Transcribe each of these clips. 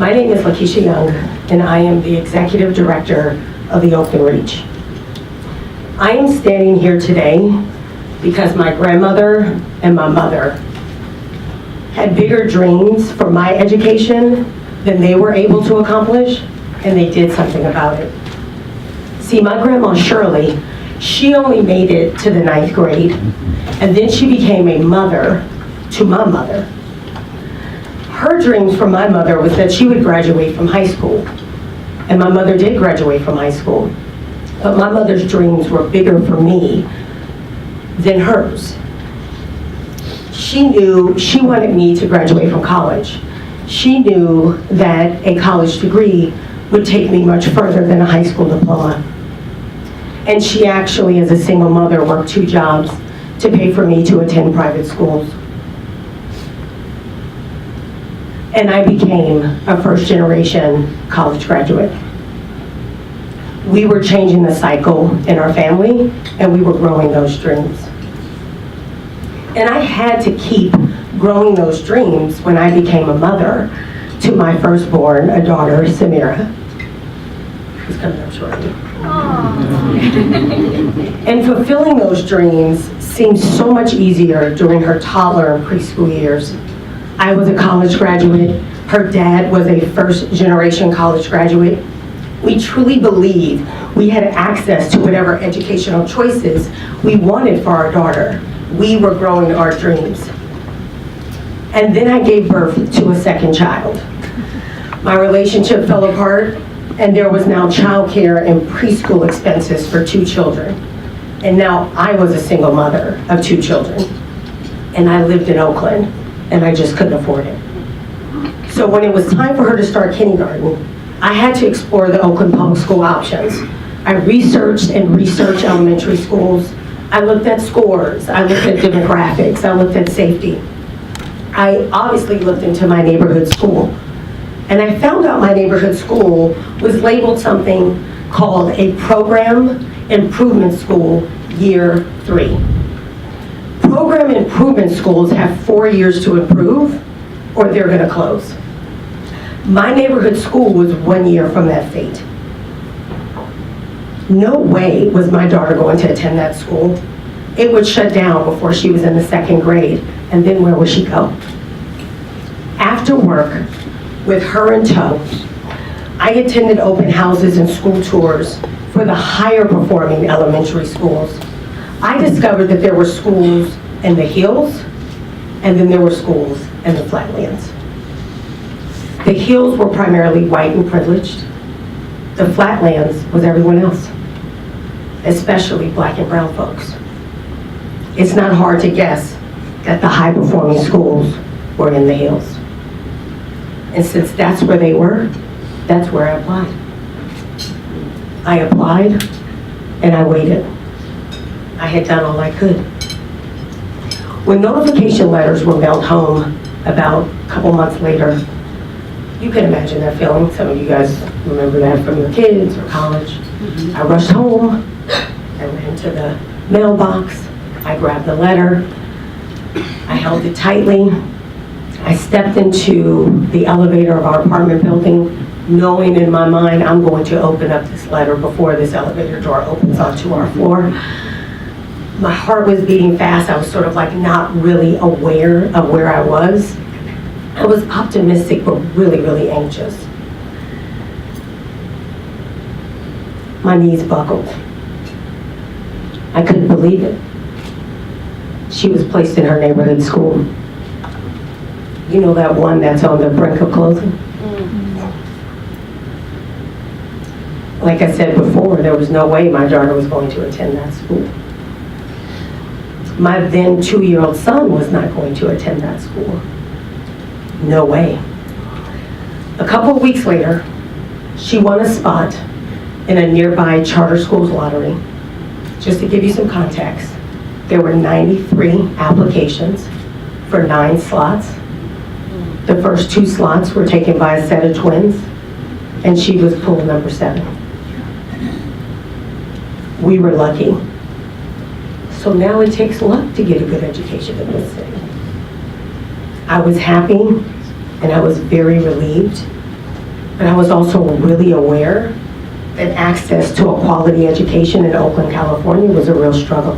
My name is Lakisha Young, and I am the Executive Director of the Oakland Reach. I am standing here today because my grandmother and my mother had bigger dreams for my education than they were able to accomplish, and they did something about it. See, my grandma Shirley, she only made it to the 9th grade, and then she became a mother to my mother. Her dreams for my mother was that she would graduate from high school, and my mother did graduate from high school, but my mother's dreams were bigger for me than hers. She knew she wanted me to graduate from college. She knew that a college degree would take me much further than a high school diploma. And she actually, as a single mother, worked 2 jobs to pay for me to attend private schools. And I became a first-generation college graduate. We were changing the cycle in our family, and we were growing those dreams. And I had to keep growing those dreams when I became a mother to my firstborn, a daughter, Samira, who's coming up shortly. And fulfilling those dreams seemed so much easier during her toddler and preschool years. I was a college graduate. Her dad was a first-generation college graduate. We truly believed we had access to whatever educational choices we wanted for our daughter. We were growing our dreams. And then I gave birth to a second child. My relationship fell apart, and there was now childcare and preschool expenses for 2 children. And now I was a single mother of 2 children. And I lived in Oakland, and I just couldn't afford it. So when it was time for her to start kindergarten, I had to explore the Oakland public school options. I researched elementary schools. I looked at scores, I looked at demographics, I looked at safety. I obviously looked into my neighborhood school. And I found out my neighborhood school was labeled something called a Program Improvement School Year 3. Program Improvement Schools have 4 years to improve, or they're gonna close. My neighborhood school was 1 year from that fate. No way was my daughter going to attend that school. It would shut down before she was in the 2nd grade, and then where would she go? After work, with her in tow, I attended open houses and school tours for the higher performing elementary schools. I discovered that there were schools in the hills, and then there were schools in the flatlands. The hills were primarily white and privileged. The flatlands was everyone else, especially Black and brown folks. It's not hard to guess that the high-performing schools were in the hills. And since that's where they were, that's where I applied. I applied, and I waited. I had done all I could. When notification letters were mailed home about a couple months later, you can imagine that feeling. Some of you guys remember that from your kids or college. I rushed home, I ran to the mailbox, I grabbed the letter, I held it tightly, I stepped into the elevator of our apartment building, knowing in my mind I'm going to open up this letter before this elevator door opens onto our floor. My heart was beating fast. I was sort of like not really aware of where I was. I was optimistic, but really, really anxious. My knees buckled. I couldn't believe it. She was placed in her neighborhood school. You know that one that's on the brink of closing? Like I said before, there was no way my daughter was going to attend that school. My then 2-year-old son was not going to attend that school. No way. A couple of weeks later, she won a spot in a nearby charter schools lottery. Just to give you some context, there were 93 applications for 9 slots. The first 2 slots were taken by a set of twins, and she was pool number 7. We were lucky. So now it takes luck to get a good education in this city. I was happy, and I was very relieved but I was also really aware that access to a quality education in Oakland, California was a real struggle.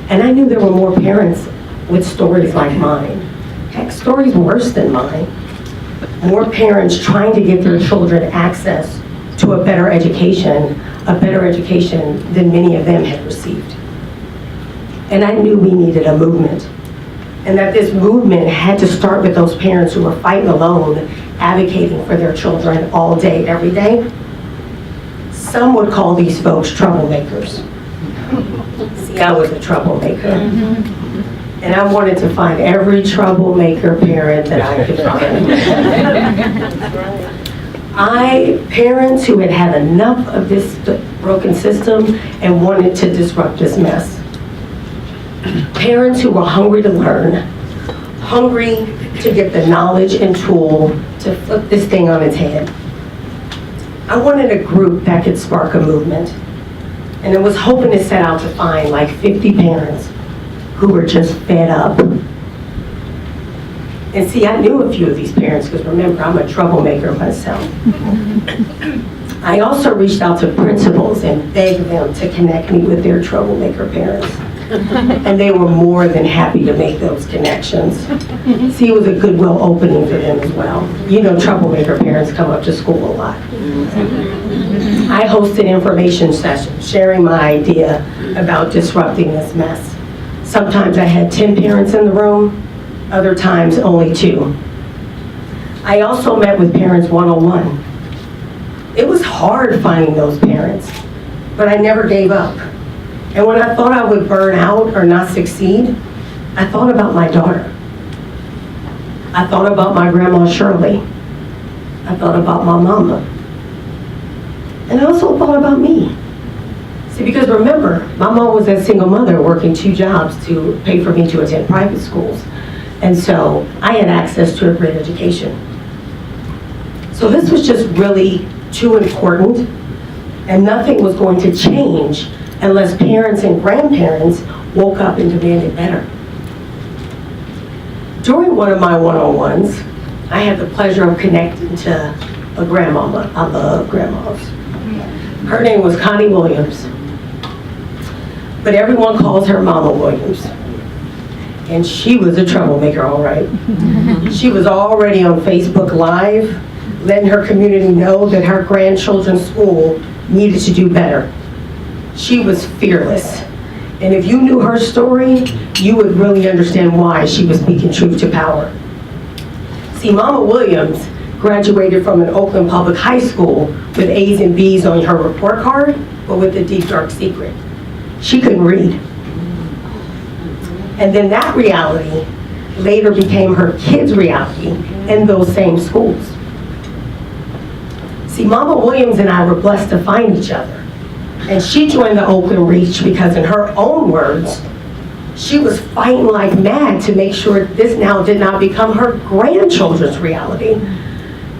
And I knew there were more parents with stories like mine. Heck, stories worse than mine. More parents trying to get their children access to a better education than many of them had received. And I knew we needed a movement, and that this movement had to start with those parents who were fighting alone, advocating for their children all day, every day. Some would call these folks troublemakers. See, I was a troublemaker. And I wanted to find every troublemaker parent that I could find. Parents who had had enough of this broken system and wanted to disrupt this mess. Parents who were hungry to learn, hungry to get the knowledge and tool to flip this thing on its head. I wanted a group that could spark a movement. And I was hoping to set out to find like 50 parents who were just fed up. And see, I knew a few of these parents because remember, I'm a troublemaker myself. I also reached out to principals and begged them to connect me with their troublemaker parents. And they were more than happy to make those connections. See, it was a goodwill opening for them as well. You know, troublemaker parents come up to school a lot. I hosted information sessions, sharing my idea about disrupting this mess. Sometimes I had 10 parents in the room, other times only 2. I also met with parents one-on-one. It was hard finding those parents, but I never gave up. And when I thought I would burn out or not succeed, I thought about my daughter. I thought about my grandma Shirley. I thought about my mama. And I also thought about me. See, because remember, my mom was a single mother working 2 jobs to pay for me to attend private schools. And so I had access to a great education. So this was just really too important, and nothing was going to change unless parents and grandparents woke up and demanded better. During one of my one-on-ones, I had the pleasure of connecting to a grandmama. I love grandmas. Her name was Connie Williams, but everyone calls her Mama Williams. And she was a troublemaker, all right. She was already on Facebook Live, letting her community know that her grandchildren's school needed to do better. She was fearless. And if you knew her story, you would really understand why she was speaking truth to power. See, Mama Williams graduated from an Oakland public high school with A's and B's on her report card, but with a deep, dark secret. She couldn't read. And then that reality later became her kids' reality in those same schools. See, Mama Williams and I were blessed to find each other. And she joined the Oakland Reach because, in her own words, she was fighting like mad to make sure this now did not become her grandchildren's reality.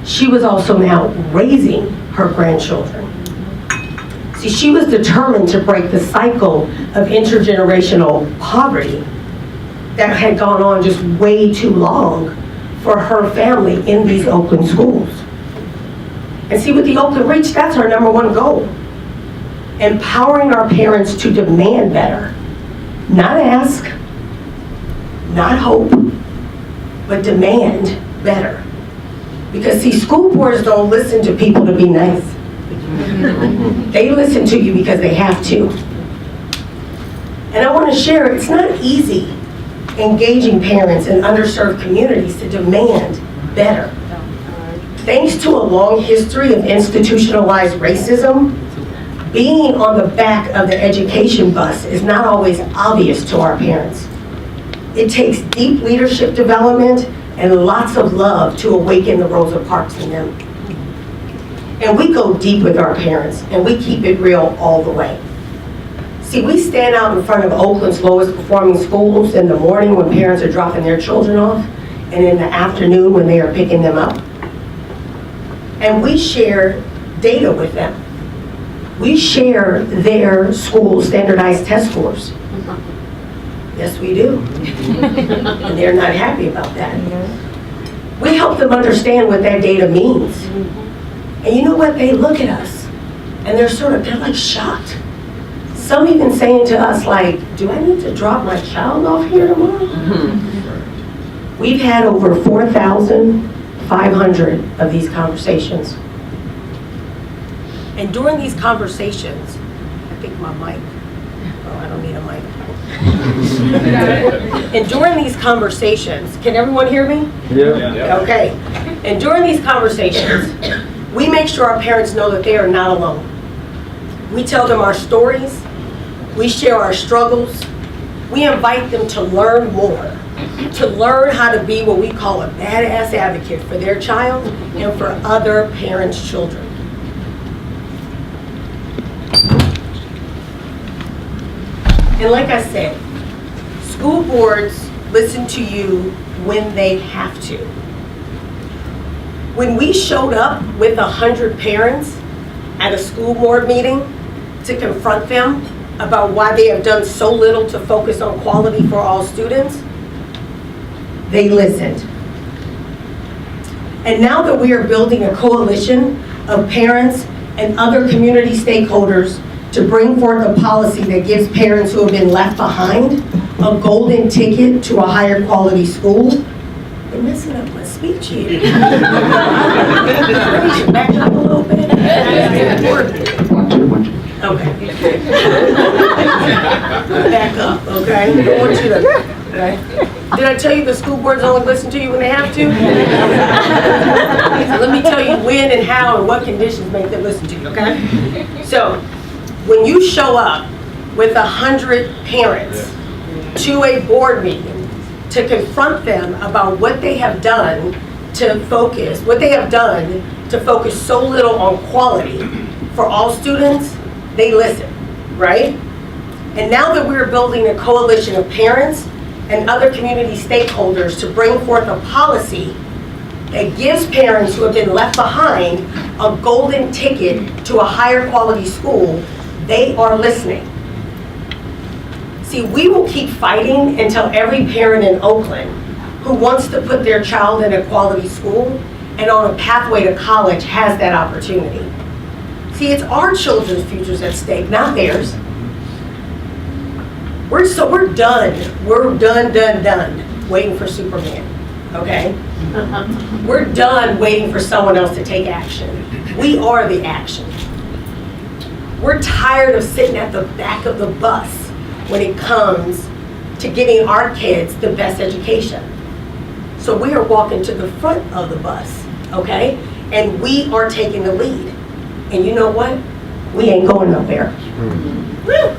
She was also now raising her grandchildren. See, she was determined to break the cycle of intergenerational poverty that had gone on just way too long for her family in these Oakland schools. And see, with the Oakland Reach, that's our #1 goal. Empowering our parents to demand better. Not ask, not hope, but demand better. Because see, school boards don't listen to people to be nice. They listen to you because they have to. And I want to share, it's not easy engaging parents in underserved communities to demand better. Thanks to a long history of institutionalized racism, being on the back of the education bus is not always obvious to our parents. It takes deep leadership development and lots of love to awaken the Rosa Parks in them. And we go deep with our parents, and we keep it real all the way. See, we stand out in front of Oakland's lowest performing schools in the morning when parents are dropping their children off, and in the afternoon when they are picking them up. And we share data with them. We share their school standardized test scores. Yes, we do. And they're not happy about that. We help them understand what that data means. And you know what? They look at us and they're like shocked. Some even saying to us like, do I need to drop my child off here tomorrow? We've had over 4,500 of these conversations. And during these conversations, I think my mic, oh, I don't need a mic. And during these conversations, can everyone hear me? Yeah. Okay. And during these conversations, we make sure our parents know that they are not alone. We tell them our stories. We share our struggles. We invite them to learn more, to learn how to be what we call a badass advocate for their child and for other parents' children. And like I said, school boards listen to you when they have to. When we showed up with 100 parents at a school board meeting to confront them about why they have done so little to focus on quality for all students, they listened. And now that we are building a coalition of parents and other community stakeholders to bring forth a policy that gives parents who have been left behind a golden ticket to a higher quality school, they're messing up my speech here. I should back up a little bit. Okay. Back up, okay? I don't want you to, okay? Did I tell you the school boards only listen to you when they have to? So let me tell you when and how and what conditions make them listen to you, okay? So, when you show up with 100 parents to a board meeting to confront them about what they have done to focus so little on quality for all students, they listen, right? And now that we're building a coalition of parents and other community stakeholders to bring forth a policy that gives parents who have been left behind a golden ticket to a higher quality school, they are listening. See, we will keep fighting until every parent in Oakland who wants to put their child in a quality school and on a pathway to college has that opportunity. See, it's our children's futures at stake, not theirs. We're done. We're done waiting for Superman, okay? We're done waiting for someone else to take action. We are the action. We're tired of sitting at the back of the bus when it comes to giving our kids the best education. So we are walking to the front of the bus, okay? And we are taking the lead. And you know what? We ain't going nowhere. Woo!